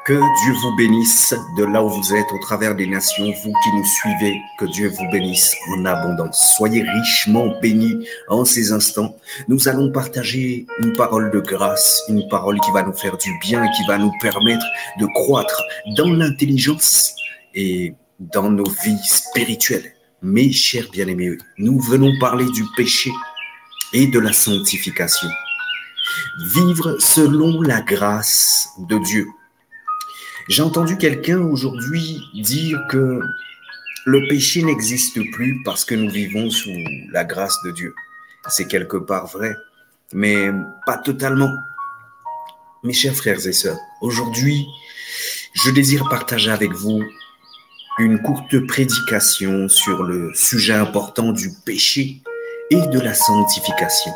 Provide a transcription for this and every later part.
Que Dieu vous bénisse de là où vous êtes, au travers des nations, vous qui nous suivez, que Dieu vous bénisse en abondance. Soyez richement bénis en ces instants. Nous allons partager une parole de grâce, une parole qui va nous faire du bien et qui va nous permettre de croître dans l'intelligence et dans nos vies spirituelles. Mes chers bien-aimés, nous venons parler du péché et de la sanctification. Vivre selon la grâce de Dieu. J'ai entendu quelqu'un aujourd'hui dire que le péché n'existe plus parce que nous vivons sous la grâce de Dieu. C'est quelque part vrai, mais pas totalement. Mes chers frères et sœurs, aujourd'hui, je désire partager avec vous une courte prédication sur le sujet important du péché et de la sanctification.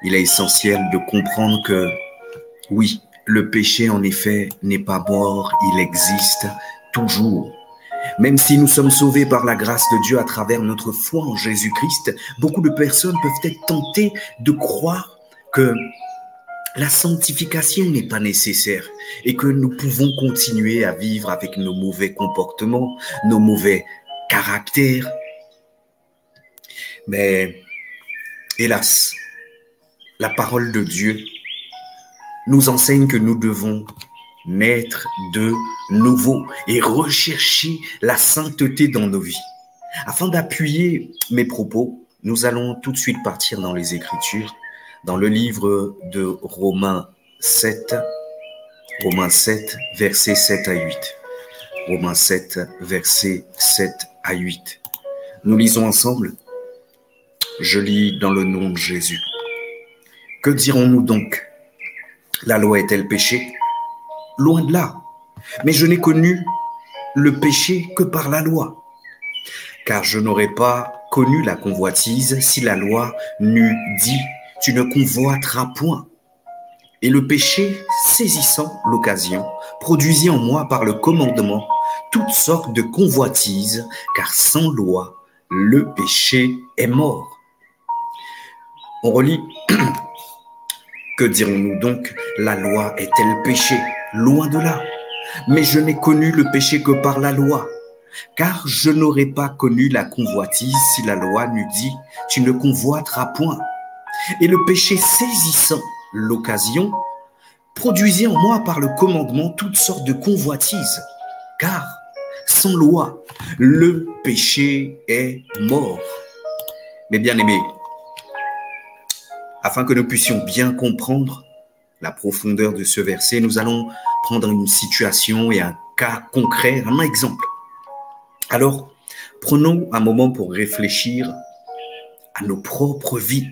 Il est essentiel de comprendre que, oui, le péché, en effet, n'est pas mort, il existe toujours. Même si nous sommes sauvés par la grâce de Dieu à travers notre foi en Jésus-Christ, beaucoup de personnes peuvent être tentées de croire que la sanctification n'est pas nécessaire et que nous pouvons continuer à vivre avec nos mauvais comportements, nos mauvais caractères. Mais, hélas, la parole de Dieu nous enseigne que nous devons naître de nouveau et rechercher la sainteté dans nos vies. Afin d'appuyer mes propos, nous allons tout de suite partir dans les Écritures, dans le livre de Romains 7, versets 7 à 8. Romains 7, versets 7 à 8. Nous lisons ensemble. Je lis dans le nom de Jésus. Que dirons-nous donc? La loi est-elle péché? Loin de là. Mais je n'ai connu le péché que par la loi. Car je n'aurais pas connu la convoitise si la loi n'eût dit « Tu ne convoiteras point ». Et le péché, saisissant l'occasion, produisit en moi par le commandement toutes sortes de convoitises, car sans loi, le péché est mort. On relit. Que dirons-nous donc? La loi est-elle péché? Loin de là. Mais je n'ai connu le péché que par la loi. Car je n'aurais pas connu la convoitise si la loi n'eût dit « Tu ne convoiteras point ». Et le péché saisissant l'occasion produisit en moi par le commandement toutes sortes de convoitises. Car sans loi, le péché est mort. Mes bien-aimés, afin que nous puissions bien comprendre la profondeur de ce verset, nous allons prendre une situation et un cas concret, un exemple. Alors, prenons un moment pour réfléchir à nos propres vies,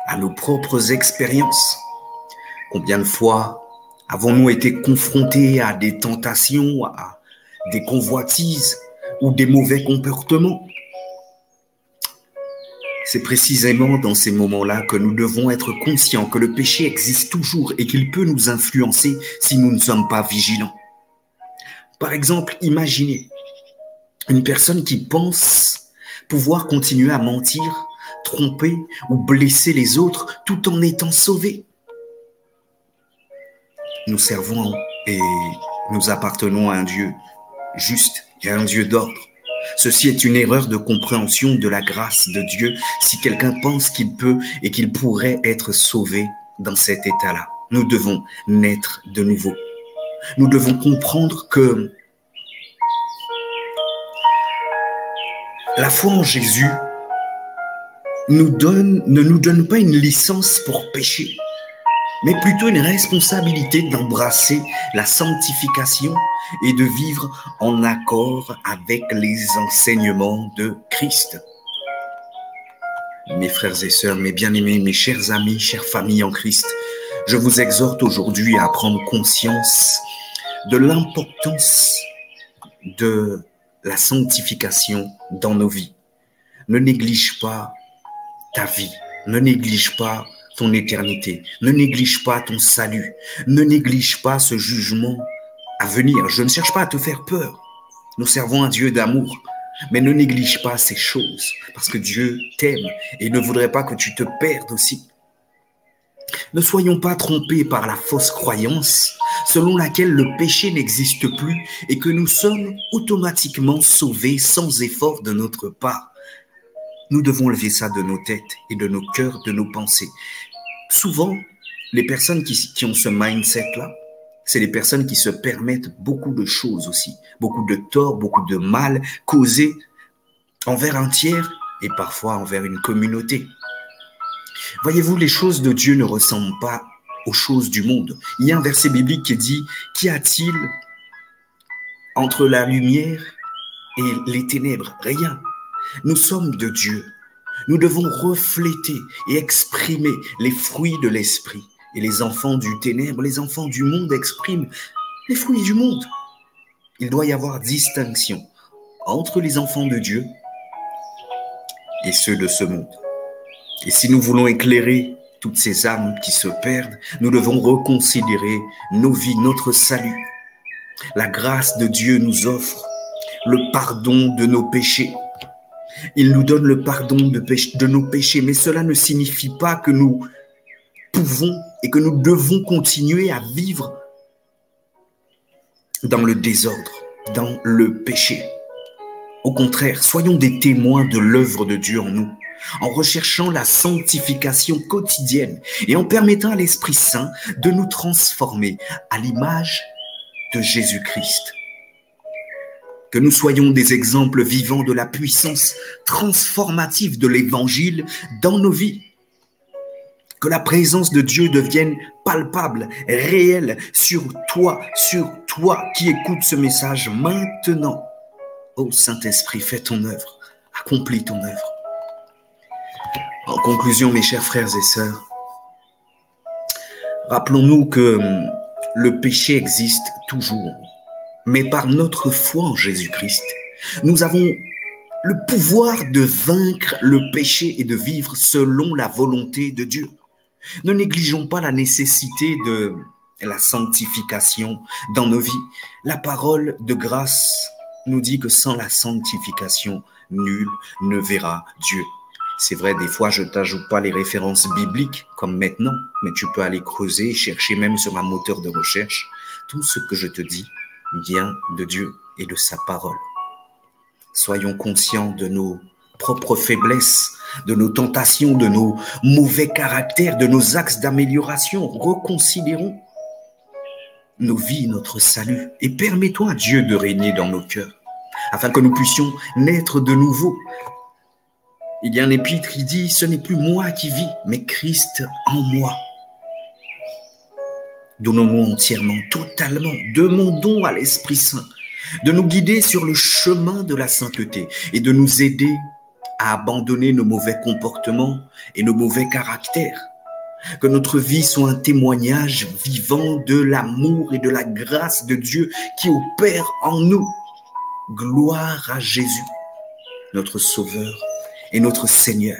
à nos propres expériences. Combien de fois avons-nous été confrontés à des tentations, à des convoitises ou des mauvais comportements? C'est précisément dans ces moments-là que nous devons être conscients que le péché existe toujours et qu'il peut nous influencer si nous ne sommes pas vigilants. Par exemple, imaginez une personne qui pense pouvoir continuer à mentir, tromper ou blesser les autres tout en étant sauvé. Nous servons et nous appartenons à un Dieu juste et à un Dieu d'ordre. Ceci est une erreur de compréhension de la grâce de Dieu si quelqu'un pense qu'il peut et qu'il pourrait être sauvé dans cet état-là. Nous devons naître de nouveau. Nous devons comprendre que la foi en Jésus ne nous donne pas une licence pour pécher, mais plutôt une responsabilité d'embrasser la sanctification et de vivre en accord avec les enseignements de Christ. Mes frères et sœurs, mes bien-aimés, mes chers amis, chères familles en Christ, je vous exhorte aujourd'hui à prendre conscience de l'importance de la sanctification dans nos vies. Ne néglige pas ta vie, ne néglige pas ton éternité, ne néglige pas ton salut, ne néglige pas ce jugement à venir. Je ne cherche pas à te faire peur. Nous servons un Dieu d'amour, mais ne néglige pas ces choses, parce que Dieu t'aime et ne voudrait pas que tu te perdes aussi. Ne soyons pas trompés par la fausse croyance selon laquelle le péché n'existe plus et que nous sommes automatiquement sauvés sans effort de notre part. Nous devons lever ça de nos têtes et de nos cœurs, de nos pensées. Souvent, les personnes qui ont ce mindset-là, c'est les personnes qui se permettent beaucoup de choses aussi, beaucoup de torts, beaucoup de mal causés envers un tiers et parfois envers une communauté. Voyez-vous, les choses de Dieu ne ressemblent pas aux choses du monde. Il y a un verset biblique qui dit « Qu'y a-t-il entre la lumière et les ténèbres ?» Rien. Nous sommes de Dieu. Nous devons refléter et exprimer les fruits de l'esprit. Et les enfants du ténèbre, les enfants du monde expriment les fruits du monde. Il doit y avoir distinction entre les enfants de Dieu et ceux de ce monde. Et si nous voulons éclairer toutes ces âmes qui se perdent, nous devons reconsidérer nos vies, notre salut. La grâce de Dieu nous offre le pardon de nos péchés. Il nous donne le pardon de nos péchés, mais cela ne signifie pas que nous pouvons et que nous devons continuer à vivre dans le désordre, dans le péché. Au contraire, soyons des témoins de l'œuvre de Dieu en nous, en recherchant la sanctification quotidienne et en permettant à l'Esprit Saint de nous transformer à l'image de Jésus-Christ. Que nous soyons des exemples vivants de la puissance transformative de l'Évangile dans nos vies. Que la présence de Dieu devienne palpable, réelle sur toi qui écoutes ce message maintenant. Ô Saint-Esprit, fais ton œuvre, accomplis ton œuvre. En conclusion, mes chers frères et sœurs, rappelons-nous que le péché existe toujours, mais par notre foi en Jésus-Christ, nous avons le pouvoir de vaincre le péché et de vivre selon la volonté de Dieu. Ne négligeons pas la nécessité de la sanctification dans nos vies. La parole de grâce nous dit que sans la sanctification, nul ne verra Dieu. C'est vrai, des fois, je ne t'ajoute pas les références bibliques comme maintenant, mais tu peux aller creuser, chercher même sur un moteur de recherche. Tout ce que je te dis vient de Dieu et de sa parole. Soyons conscients de nos propres faiblesses, de nos tentations, de nos mauvais caractères, de nos axes d'amélioration. Reconsidérons nos vies, notre salut, et permettons à Dieu de régner dans nos cœurs, afin que nous puissions naître de nouveau. Il y a un épître qui dit « Ce n'est plus moi qui vis, mais Christ en moi ». Donnons-nous entièrement, totalement, demandons à l'Esprit Saint de nous guider sur le chemin de la sainteté et de nous aider à abandonner nos mauvais comportements et nos mauvais caractères. Que notre vie soit un témoignage vivant de l'amour et de la grâce de Dieu qui opère en nous. Gloire à Jésus, notre Sauveur et notre Seigneur.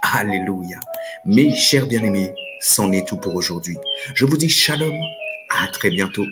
Alléluia. Mes chers bien-aimés, c'en est tout pour aujourd'hui. Je vous dis shalom, à très bientôt.